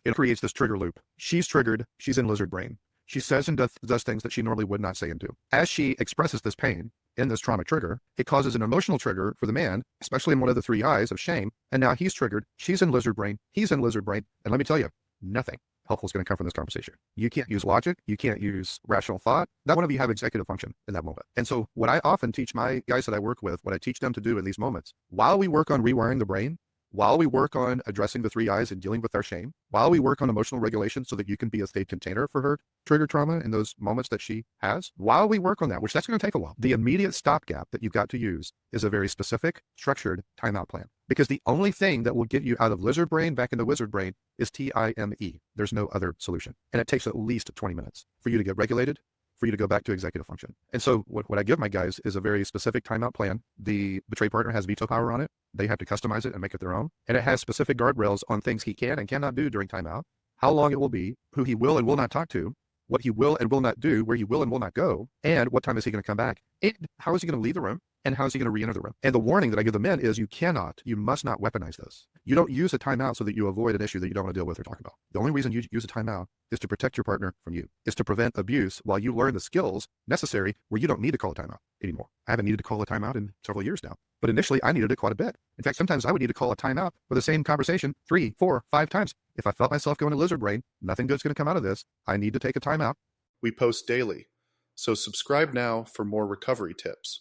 It creates this trigger loop. She's triggered. She's in lizard brain. She says and does things that she normally would not say and do. As she expresses this pain in this trauma trigger, it causes an emotional trigger for the man, especially in one of the three eyes of shame. And now he's triggered. She's in lizard brain. He's in lizard brain. And let me tell you, nothing helpful is going to come from this conversation. You can't use logic. You can't use rational thought. Not one of you have executive function in that moment. And so what I often teach my guys that I work with, what I teach them to do in these moments, while we work on rewiring the brain, while we work on addressing the three eyes and dealing with our shame, while we work on emotional regulation so that you can be a safe container for her trigger trauma in those moments that she has, while we work on that, which that's going to take a while, the immediate stopgap that you've got to use is a very specific, structured timeout plan. Because the only thing that will get you out of lizard brain back into wizard brain is TIME. There's no other solution. And it takes at least 20 minutes for you to get regulated, for you to go back to executive function. And so what I give my guys is a very specific timeout plan. The betray partner has veto power on it. They have to customize it and make it their own. And it has specific guardrails on things he can and cannot do during timeout, how long it will be, who he will and will not talk to, what he will and will not do, where he will and will not go, and what time is he going to come back, and how is he going to leave the room, and how is he going to re-enter the room. And the warning that I give the men is you must not weaponize this. You don't use a timeout so that you avoid an issue that you don't want to deal with or talk about. The only reason you use a timeout is to protect your partner from you, is to prevent abuse while you learn the skills necessary where you don't need to call a timeout anymore. I haven't needed to call a timeout in several years now, but initially I needed it quite a bit. In fact, sometimes I would need to call a timeout for the same conversation 3, 4, 5 times. If I felt myself going to lizard brain, nothing good's going to come out of this. I need to take a timeout. We post daily, so subscribe now for more recovery tips.